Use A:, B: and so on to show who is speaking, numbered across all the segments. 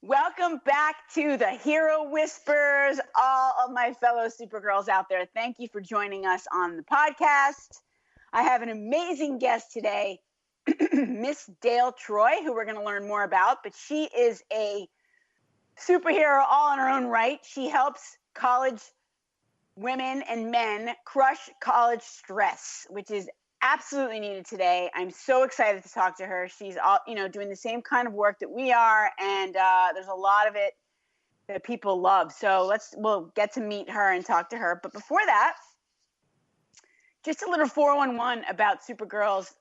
A: Welcome back to the Hero Whispers, all of my fellow Supergirls out there. Thank you for joining us on the podcast. I have an amazing guest today, Miss Dale Troy, who we're going to learn more about, but she is a superhero all in her own right. She helps college women and men crush college stress, which is absolutely needed today. I'm so excited to talk to her. She's all, doing the same kind of work that we are, and there's a lot of it that people love. So we'll get to meet her and talk to her. But before that, just a little 411 about Supergirls.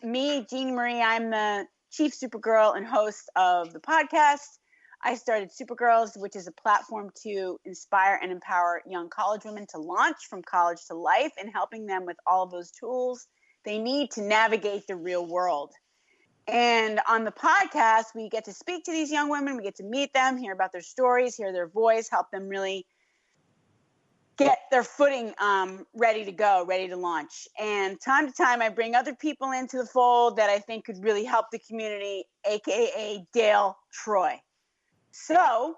A: Me, Jeannie Marie, I'm the chief Supergirl and host of the podcast. I started Supergirls, which is a platform to inspire and empower young college women to launch from college to life and helping them with all of those tools they need to navigate the real world. And on the podcast, we get to speak to these young women. We get to meet them, hear about their stories, hear their voice, help them really get their footing ready to go, ready to launch. And time to time, I bring other people into the fold that I think could really help the community, aka Dale Troy. So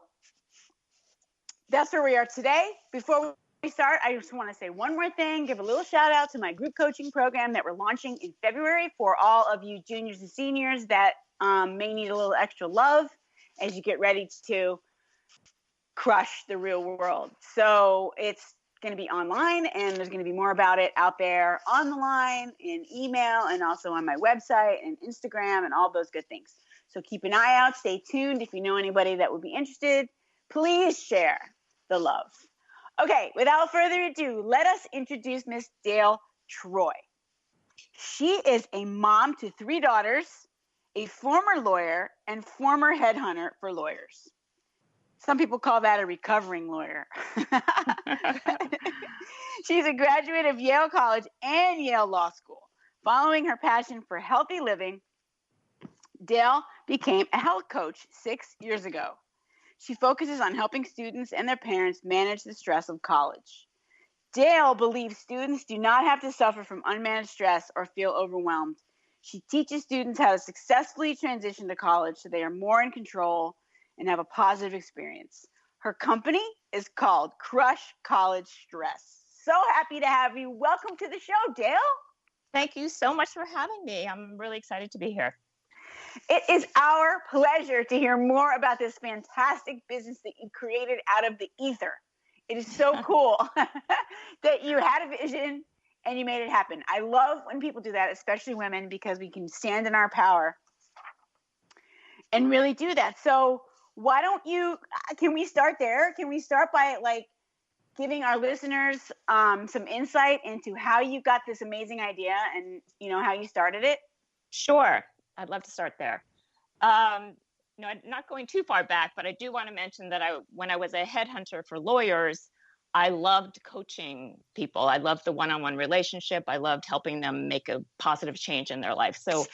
A: that's where we are today. Before we start, I just want to say one more thing, give a little shout out to my group coaching program that we're launching in February for all of you juniors and seniors that may need a little extra love as you get ready to crush the real world. So it's going to be online, and there's going to be more about it out there on the line, in email, and also on my website and Instagram and all those good things. So keep an eye out. Stay tuned. If you know anybody that would be interested, please share the love. Okay, without further ado, let us introduce Miss Dale Troy. She is a mom to 3 daughters, a former lawyer, and former headhunter for lawyers. Some people call that a recovering lawyer. She's a graduate of Yale College and Yale Law School. Following her passion for healthy living, Dale became a health coach 6 years ago. She focuses on helping students and their parents manage the stress of college. Dale believes students do not have to suffer from unmanaged stress or feel overwhelmed. She teaches students how to successfully transition to college so they are more in control and have a positive experience. Her company is called Crush College Stress. So happy to have you. Welcome to the show, Dale.
B: Thank you so much for having me. I'm really excited to be here.
A: It is our pleasure to hear more about this fantastic business that you created out of the ether. It is so cool that you had a vision and you made it happen. I love when people do that, especially women, because we can stand in our power and really do that. So why don't can we start there? Can we start by giving our listeners some insight into how you got this amazing idea and, how you started it?
B: Sure. I'd love to start there. Not going too far back, but I do want to mention that when I was a headhunter for lawyers, I loved coaching people. I loved the one-on-one relationship. I loved helping them make a positive change in their life. So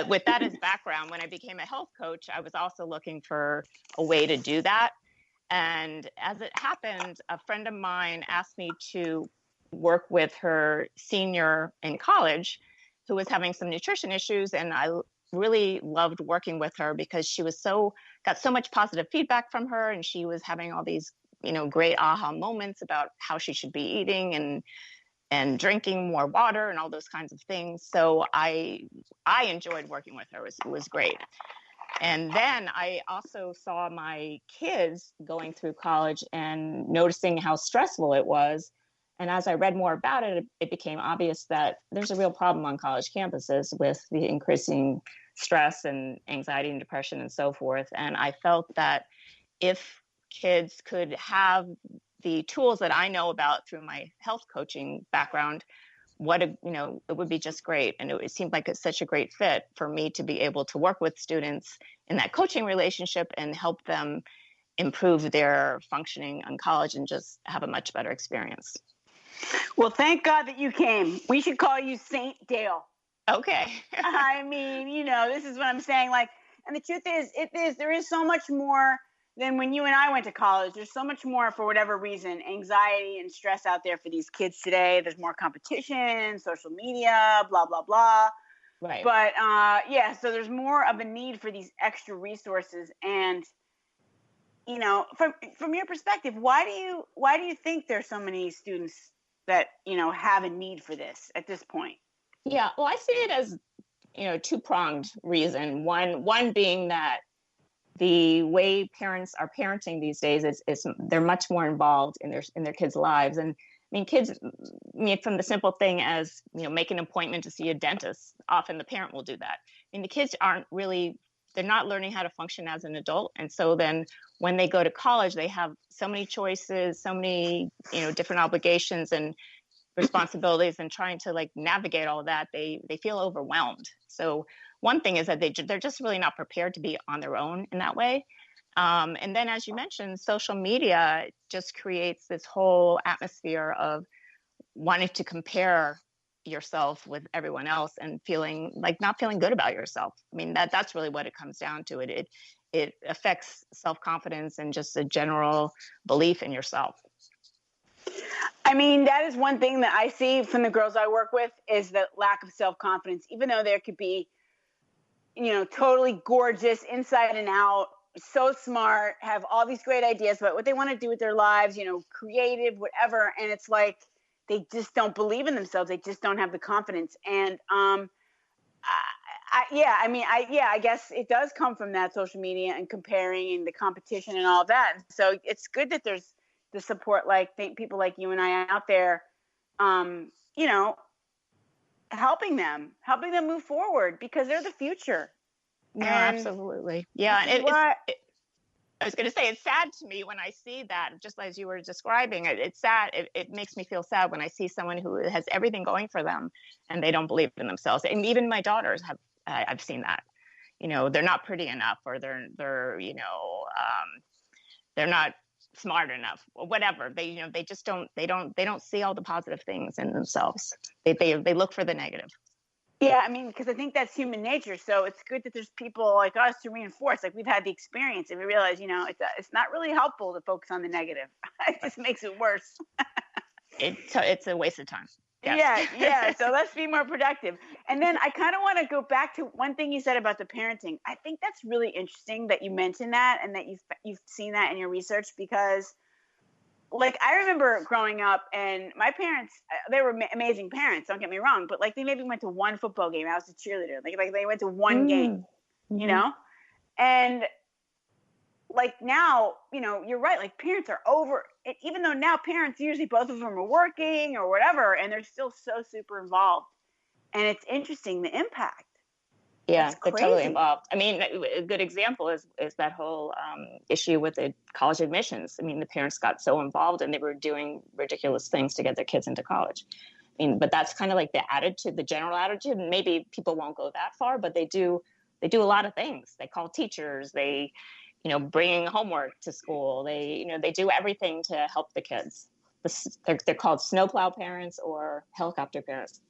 B: with that as background, when I became a health coach, I was also looking for a way to do that. And as it happened, a friend of mine asked me to work with her senior in college who was having some nutrition issues. And I really loved working with her because she was got so much positive feedback from her, and she was having all these, great aha moments about how she should be eating and drinking more water and all those kinds of things. So I enjoyed working with her. It was great. And then I also saw my kids going through college and noticing how stressful it was. And as I read more about it, it became obvious that there's a real problem on college campuses with the increasing stress and anxiety and depression and so forth. And I felt that if kids could have the tools that I know about through my health coaching background, it would be just great. And it seemed like it's such a great fit for me to be able to work with students in that coaching relationship and help them improve their functioning in college and just have a much better experience.
A: Well, thank God that you came. We should call you Saint Dale.
B: Okay.
A: I mean, this is what I'm saying. And the truth is, there is so much more than when you and I went to college. There's so much more, for whatever reason, anxiety and stress out there for these kids today. There's more competition, social media, blah, blah, blah.
B: Right.
A: But so there's more of a need for these extra resources. And from your perspective, why do you think there's so many students that, have a need for this at this point?
B: Yeah, well, I see it as, two-pronged reason. One being that the way parents are parenting these days is they're much more involved in their kids' lives. And I mean, kids, from the simple thing as, make an appointment to see a dentist, often the parent will do that. I mean, the kids they're not learning how to function as an adult. And so then when they go to college, they have so many choices, so many, different obligations and responsibilities, and trying to like navigate all of that, they feel overwhelmed. So one thing is that they're just really not prepared to be on their own in that way. And then, as you mentioned, social media just creates this whole atmosphere of wanting to compare yourself with everyone else and not feeling good about yourself. I mean, that's really what it comes down to. It affects self-confidence and just a general belief in yourself.
A: I mean, that is one thing that I see from the girls I work with, is the lack of self-confidence. Even though there could be, totally gorgeous inside and out, so smart, have all these great ideas about what they want to do with their lives, creative, whatever. And it's like, they just don't believe in themselves. They just don't have the confidence. And, I guess it does come from that social media and comparing and the competition and all of that. And so it's good that there's the support, like people like you and I out there, helping them move forward, because they're the future.
B: No, absolutely. Yeah. And I was going to say, it's sad to me when I see that, just as you were describing it. It's sad. It makes me feel sad when I see someone who has everything going for them and they don't believe in themselves. And even my daughters I've seen that, they're not pretty enough, or they're not smart enough, or whatever. They just don't see all the positive things in themselves. They look for the negative.
A: Yeah, I mean, because I think that's human nature. So it's good that there's people like us to reinforce. Like, we've had the experience, and we realize, it's not really helpful to focus on the negative. It just makes it worse.
B: It's a waste of time. Yes.
A: Yeah. So let's be more productive. And then I kind of want to go back to one thing you said about the parenting. I think that's really interesting that you mentioned that, and that you've seen that in your research, because like, I remember growing up, and my parents, they were amazing parents, don't get me wrong, but like, they maybe went to one football game. I was a cheerleader. Like they went to one game, and like now, you're right. Like, parents are over, even though now parents, usually both of them are working or whatever, and they're still so super involved. And it's interesting, the impact.
B: Yeah, they're totally involved. I mean, a good example is that whole issue with the college admissions. I mean, the parents got so involved, and they were doing ridiculous things to get their kids into college. I mean, but that's kind of like the attitude, the general attitude. And maybe people won't go that far, but they do a lot of things. They call teachers. They, bring homework to school. They, they do everything to help the kids. They're called snowplow parents or helicopter parents.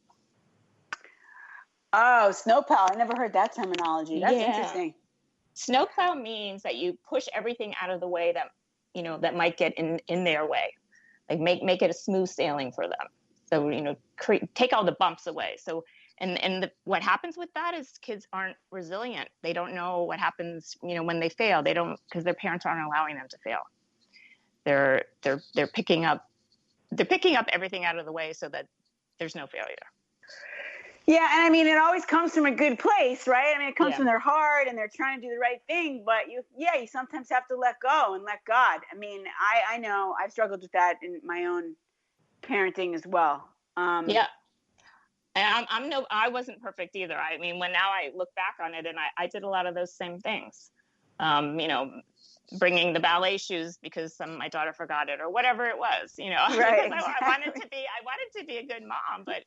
A: Oh, snowplow. I never heard that terminology. That's interesting.
B: Snowplow means that you push everything out of the way that, that might get in their way. Like make it a smooth sailing for them. So, take all the bumps away. So, what happens with that is kids aren't resilient. They don't know what happens, when they fail. They don't, because their parents aren't allowing them to fail. They're picking up everything out of the way so that there's no failure.
A: Yeah, and I mean, it always comes from a good place, right? I mean, it comes from their heart, and they're trying to do the right thing. But you sometimes have to let go and let God. I mean, I know I've struggled with that in my own parenting as well.
B: Yeah, and I wasn't perfect either. I mean, when now I look back on it, and I did a lot of those same things. Bringing the ballet shoes because my daughter forgot it, or whatever it was.
A: Right.
B: Because I wanted to be a good mom, but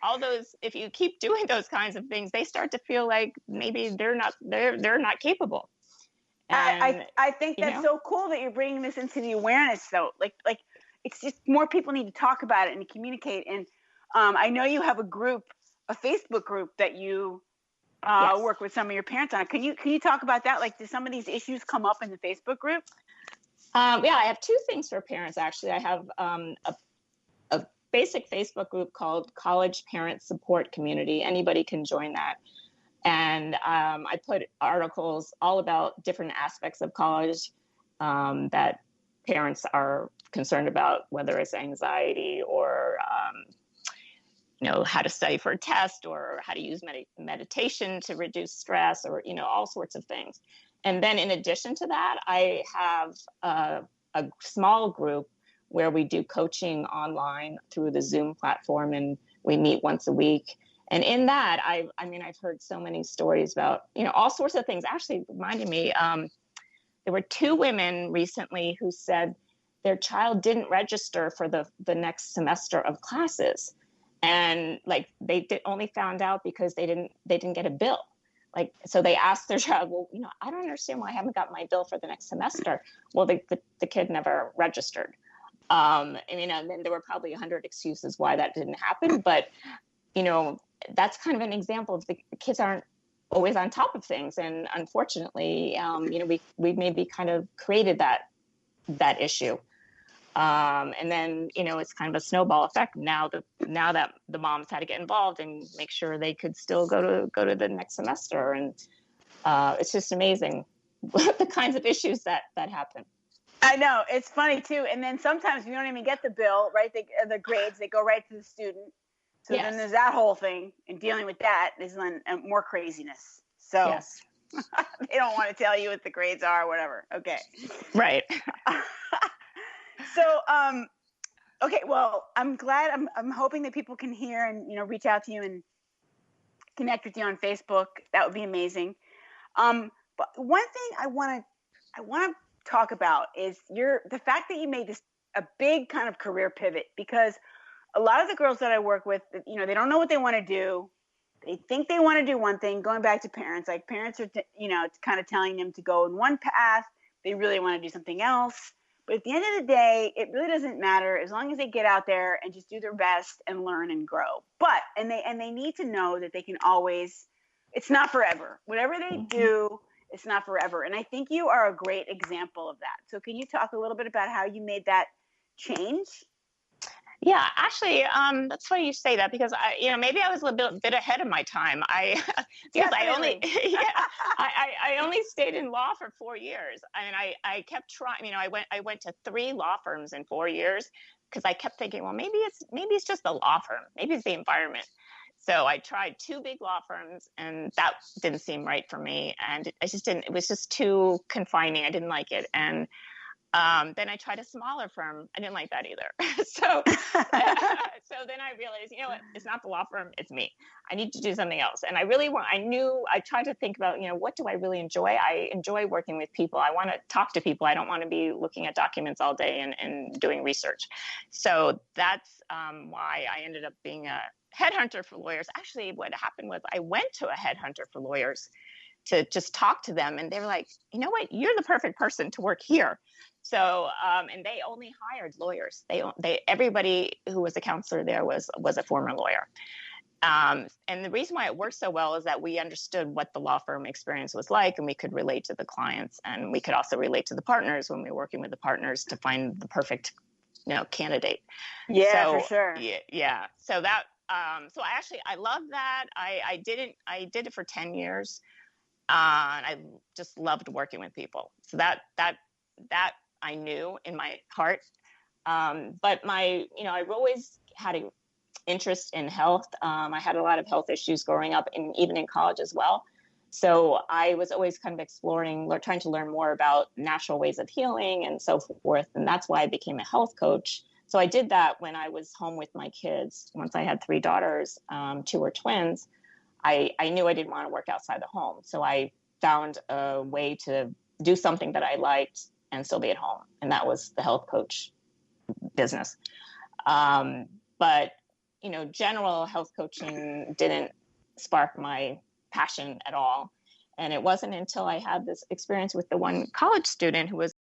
B: all those, if you keep doing those kinds of things, they start to feel like maybe they're not capable.
A: And, I think that's so cool that you're bringing this into the awareness, though. Like it's just more people need to talk about it and communicate. And I know you have a Facebook group that you work with some of your parents on. Can you talk about that? Like, do some of these issues come up in the Facebook group?
B: I have two things for parents, actually. I have a basic Facebook group called College Parent Support Community. Anybody can join that. And I put articles all about different aspects of college that parents are concerned about, whether it's anxiety or how to study for a test or how to use meditation to reduce stress, or all sorts of things. And then in addition to that, I have a small group where we do coaching online through the Zoom platform, and we meet once a week. And in that, I've heard so many stories about, all sorts of things. Actually, reminded me, there were 2 women recently who said their child didn't register for the next semester of classes. And they only found out because they didn't get a bill. So they asked their child, well, I don't understand why I haven't got my bill for the next semester. Well, the kid never registered. And then there were probably 100 excuses why that didn't happen. But, that's kind of an example of the kids aren't always on top of things. And unfortunately, we maybe kind of created that issue. And then, it's kind of a snowball effect now that the moms had to get involved and make sure they could still go to the next semester. And it's just amazing the kinds of issues that happen.
A: I know, it's funny too. And then sometimes we don't even get the bill, right? The grades, they go right to the student. So yes. Then there's that whole thing, and dealing with that is then more craziness. So
B: yes.
A: They don't want to tell you what the grades are or whatever. Okay.
B: Right.
A: So, okay, well, I'm glad, I'm hoping that people can hear and, reach out to you and connect with you on Facebook. That would be amazing. But one thing I want to talk about is the fact that you made this a big kind of career pivot, because a lot of the girls that I work with, they don't know what they want to do. They think they want to do one thing, going back to parents, like parents are, kind of telling them to go in one path. They really want to do something else. But at the end of the day, it really doesn't matter as long as they get out there and just do their best and learn and grow. But, and they need to know that they can always, it's not forever. Whatever they do, it's not forever. And I think you are a great example of that. So can you talk a little bit about how you made that change?
B: Yeah, actually, that's funny you say that, because maybe I was a bit ahead of my time. I only stayed in law for 4 years, and I kept trying. I went to 3 law firms in 4 years because I kept thinking, well, maybe it's just the law firm, maybe it's the environment. So I tried 2 big law firms, and that didn't seem right for me, and it was just too confining. I didn't like it, and then I tried a smaller firm. I didn't like that either. So then I realized, it's not the law firm, it's me. I need to do something else. And I tried to think about, what do I really enjoy? I enjoy working with people. I want to talk to people. I don't want to be looking at documents all day and doing research. So that's why I ended up being a headhunter for lawyers. Actually, what happened was I went to a headhunter for lawyers to just talk to them. And they were like, you know what, you're the perfect person to work here. So, and they only hired lawyers. Everybody who was a counselor there was a former lawyer. And the reason why it worked so well is that we understood what the law firm experience was like, and we could relate to the clients, and we could also relate to the partners when we were working with the partners to find the perfect, candidate.
A: Yeah, for sure.
B: Yeah. So that, I love that. I did it for 10 years. And I just loved working with people. So that I knew in my heart. But I've always had an interest in health. I had a lot of health issues growing up, and even in college as well. So I was always kind of exploring, trying to learn more about natural ways of healing and so forth. And that's why I became a health coach. So I did that when I was home with my kids. Once I had 3 daughters, 2 were twins. I knew I didn't want to work outside the home. So I found a way to do something that I liked and still be at home. And that was the health coach business. But, general health coaching didn't spark my passion at all. And it wasn't until I had this experience with the one college student who was